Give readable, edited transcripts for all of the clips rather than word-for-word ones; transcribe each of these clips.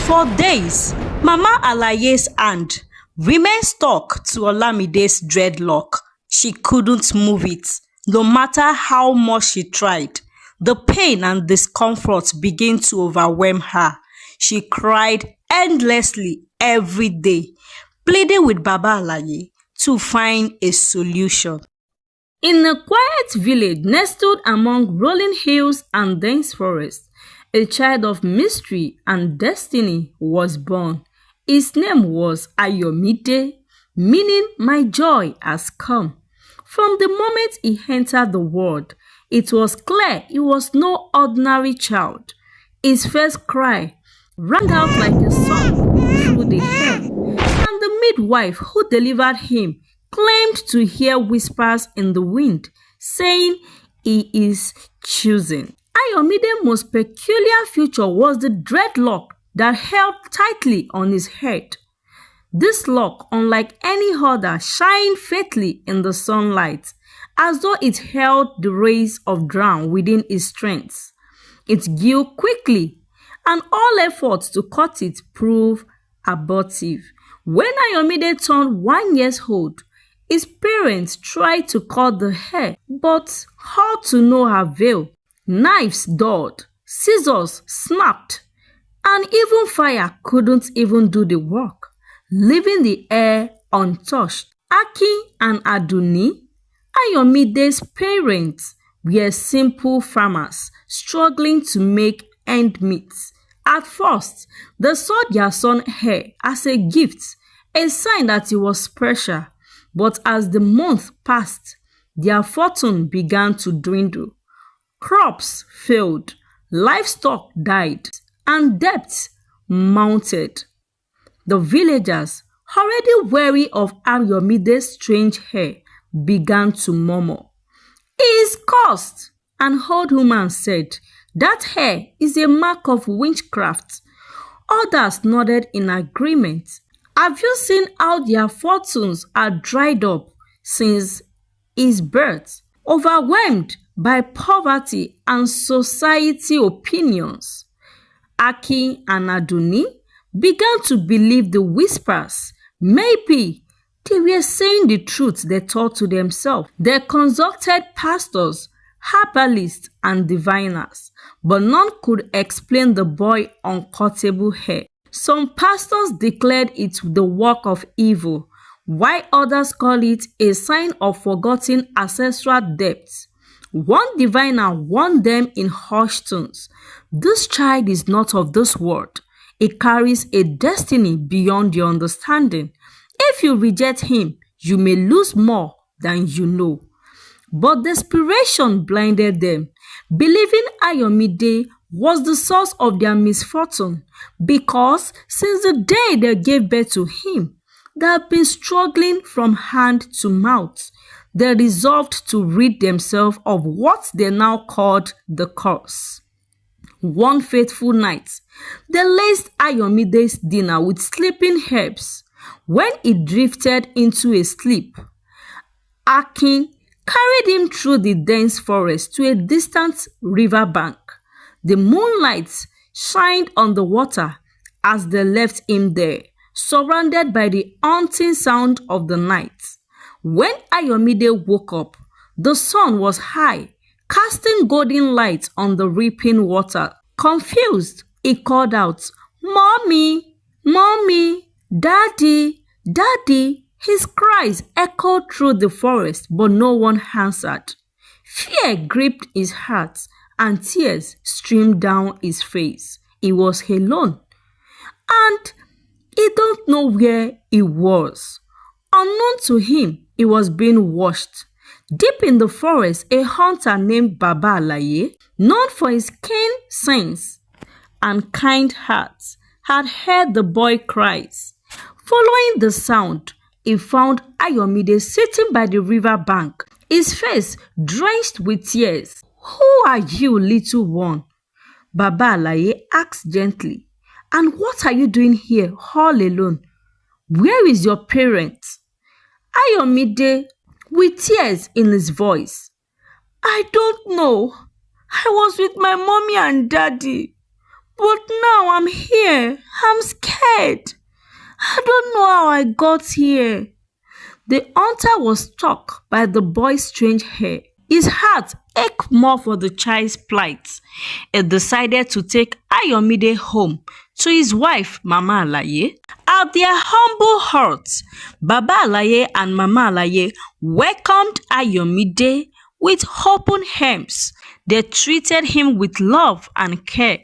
For days, Mama Alaye's hand remained stuck to Olamide's dreadlock. She couldn't move it, no matter how much she tried. The pain and discomfort began to overwhelm her. She cried endlessly every day, pleading with Baba Alaye to find a solution. In a quiet village nestled among rolling hills and dense forests, a child of mystery and destiny was born. His name was Ayomide, meaning my joy has come. From the moment he entered the world, it was clear he was no ordinary child. His first cry rang out like a song through the air, and the midwife who delivered him claimed to hear whispers in the wind, saying he is choosing. Ayomide's most peculiar feature was the dreadlock that held tightly on his head. This lock, unlike any other, shined faintly in the sunlight, as though it held the rays of dawn within its strength. It grew quickly, and all efforts to cut it proved abortive. When Ayomide turned 1 year old, his parents tried to cut the hair, but all to no avail. Knives dulled, scissors snapped, and even fire couldn't even do the work, leaving the hair untouched. Aki and Aduni, Ayomide's parents, were simple farmers struggling to make ends meet. At first, they saw their son's hair as a gift, a sign that he was special. But as the months passed, their fortune began to dwindle. Crops failed, livestock died, and debts mounted. The villagers, already wary of Ayomide's strange hair, began to murmur, "He is cursed." An old woman said, "That hair is a mark of witchcraft." Others nodded in agreement. Have you seen how their fortunes are dried up since his birth? Overwhelmed by poverty and society opinions, Aki and Aduni began to believe the whispers. Maybe they were saying the truth, they thought to themselves. They consulted pastors, herbalists, and diviners, but none could explain the boy's uncuttable hair. Some pastors declared it the work of evil, while others call it a sign of forgotten ancestral debts. One diviner warned them in hushed tones, "This child is not of this world. He carries a destiny beyond your understanding. If you reject him, you may lose more than you know." But desperation blinded them, believing Ayomide was the source of their misfortune, because since the day they gave birth to him, they had been struggling from hand to mouth. They resolved to rid themselves of what they now called the curse. One fateful night, they laced Ayomide's dinner with sleeping herbs. When he drifted into a sleep, Akin carried him through the dense forest to a distant riverbank. The moonlight shined on the water as they left him there, surrounded by the haunting sound of the night. When Ayomide woke up, the sun was high, casting golden light on the rippling water. Confused, he called out, "Mommy, Mommy, Daddy, Daddy." His cries echoed through the forest, but no one answered. Fear gripped his heart, and tears streamed down his face. He was alone, and he don't know where he was. Unknown to him, he was being watched. Deep in the forest, a hunter named Baba Alaye, known for his keen sense and kind heart, had heard the boy cries. Following the sound, he found Ayomide sitting by the river bank, his face drenched with tears. "Who are you, little one?" Baba Alaye asked gently. "And what are you doing here all alone? Where is your parent?" Ayomide, with tears in his voice, "I don't know. I was with my mommy and daddy. But now I'm here. I'm I don't know how I got here. The hunter was struck by the boy's strange hair. His heart ached more for the child's plight. He decided to take Ayomide home to his wife, Mama Alaye. At their humble hearts, Baba Alaye and Mama Alaye welcomed Ayomide with open arms. They treated him with love and care.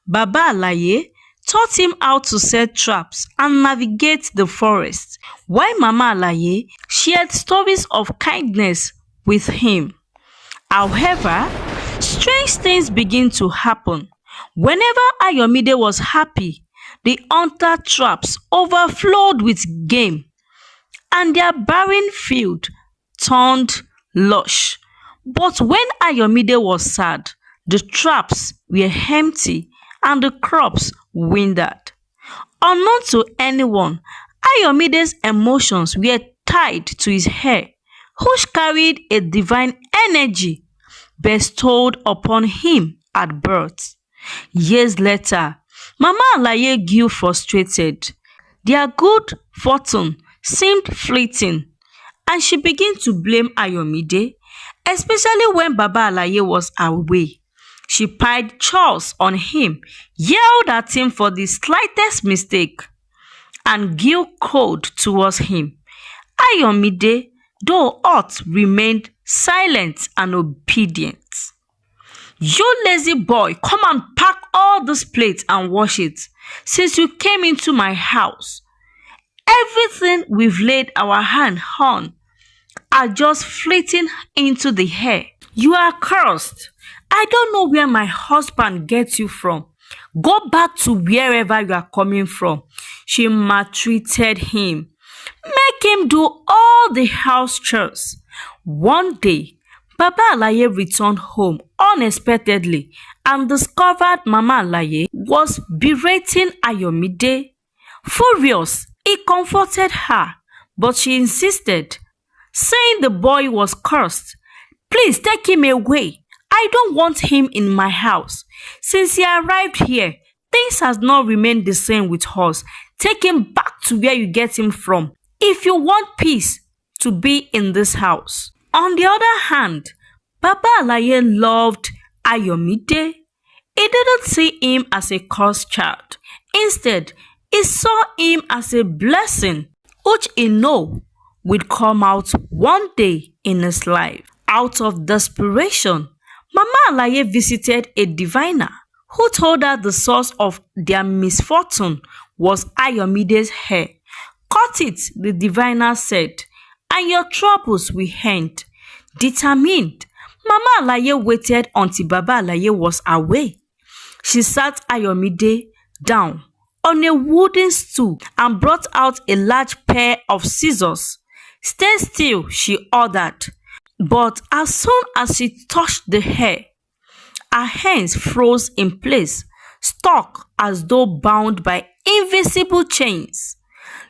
Baba Alaye taught him how to set traps and navigate the forest, while Mama Alaye shared stories of kindness with him. However, strange things began to happen. Whenever Ayomide was happy, the hunter traps overflowed with game, and their barren field turned lush. But when Ayomide was sad, the traps were empty and the crops withered. Unknown to anyone, Ayomide's emotions were tied to his hair, which carried a divine energy bestowed upon him at birth. Years later, Mama Alaye grew frustrated. Their good fortune seemed fleeting, and she began to blame Ayomide, especially when Baba Alaye was away. She piled chores on him, yelled at him for the slightest mistake, and grew cold towards him. Ayomide, though hot, remained silent and obedient. "You lazy boy, come and pack all these plates and wash it. Since you came into my house, everything we've laid our hand on are just fleeting into the air. You are cursed. I don't know where my husband gets you from. Go back to wherever you are coming from." She maltreated him, make him do all the house chores. One day, Baba Alaye returned home unexpectedly and discovered Mama Alaye was berating Ayomide. Furious, he comforted her, but she insisted, saying the boy was cursed. "Please take him away. I don't want him in my house. Since he arrived here, things has not remained the same with us. Take him back to where you get him from, if you want peace to be in this house." On the other hand, Baba Alaye loved Ayomide. He didn't see him as a cursed child. Instead, he saw him as a blessing, which he knew would come out one day in his life. Out of desperation, Mama Alaye visited a diviner who told her the source of their misfortune was Ayomide's hair. "Cut it," the diviner said, "and your troubles will end." Determined, Mama Alaye waited until Baba Alaye was away. She sat Ayomide down on a wooden stool and brought out a large pair of scissors. "Stay still," she ordered. But as soon as she touched the hair, her hands froze in place, stuck as though bound by invisible chains.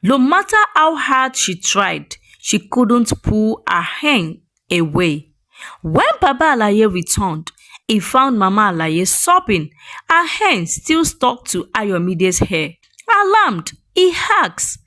No matter how hard she tried, she couldn't pull her hand away. When Baba Alaye returned, he found Mama Alaye sobbing, her hands still stuck to Ayomide's hair. Alarmed, he asked,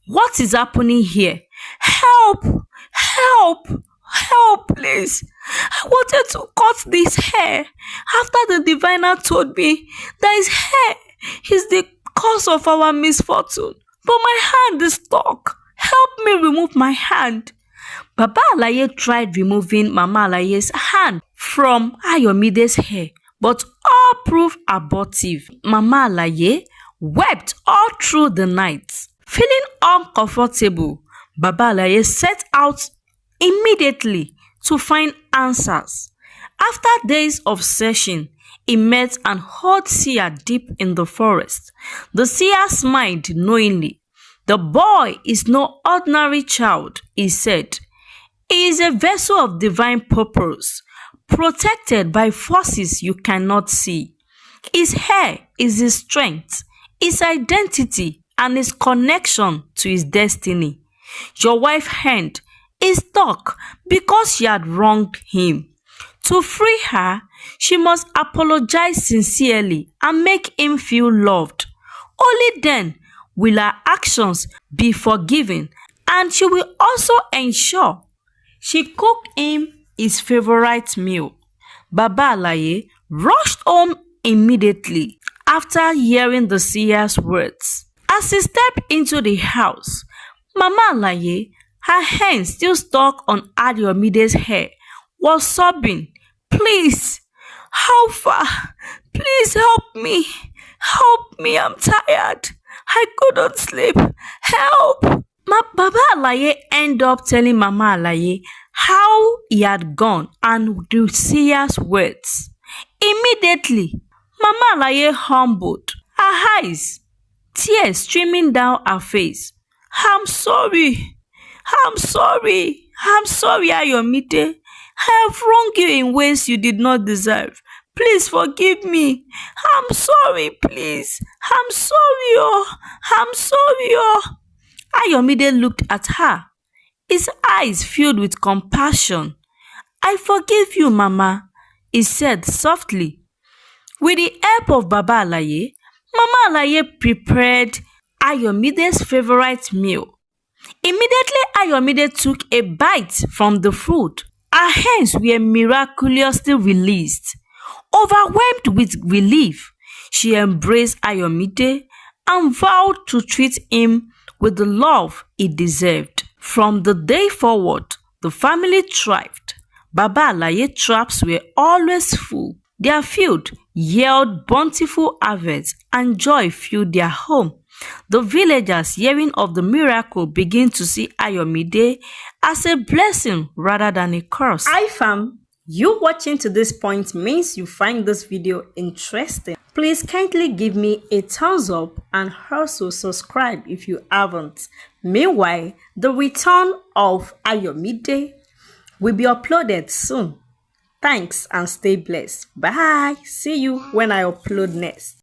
"What is happening here? Help! Help! Help, please. I wanted to cut this hair after the diviner told me that his hair is the cause of our misfortune, but my hand is stuck. Help me remove my hand." Baba Alaye tried removing Mama Alaye's hand from Ayomide's hair, but all proved abortive. Mama Alaye wept all through the night. Feeling uncomfortable, Baba Alaye set out immediately to find answers. After days of searching, he met an old seer deep in the forest. The seer smiled knowingly. "The boy is no ordinary child," he said. "He is a vessel of divine purpose, protected by forces you cannot see. His hair is his strength, his identity, and his connection to his destiny. Your wife's hand is stuck because she had wronged him. To free her, she must apologize sincerely and make him feel loved. Only then will her actions be forgiven, and she will also ensure she cooked him his favorite meal. Baba Alaye rushed home immediately after hearing the seer's words. As he stepped into the house, Mama Alaye, her hands still stuck on Ayomide's hair, was sobbing, "Please, how far? Please help me. Help me, I'm tired. I couldn't sleep. Help!" Baba Alaye ended up telling Mama Alaye how he had gone and the seer's words. Immediately, Mama Alaye humbled her eyes, tears streaming down her face. "I'm sorry. I'm sorry. I'm sorry, Ayomide. I have wronged you in ways you did not deserve. Please forgive me. I'm sorry, please. I'm sorry, oh. I'm sorry, oh." Ayomide looked at her, his eyes filled with compassion. "I forgive you, Mama," he said softly. With the help of Baba Alaye, Mama Alaye prepared Ayomide's favorite meal. Immediately, Ayomide took a bite from the food. Her hands were miraculously released. Overwhelmed with relief, she embraced Ayomide and vowed to treat him with the love he deserved. From the day forward, the family thrived. Baba Alaye traps were always full. Their field yield bountiful harvests, and joy filled their home. The villagers, hearing of the miracle, begin to see Ayomide as a blessing rather than a curse. Hi fam, you watching to this point means you find this video interesting. Please kindly give me a thumbs up and also subscribe if you haven't. Meanwhile, the return of Ayomide will be uploaded soon. Thanks and stay blessed. Bye. See you when I upload next.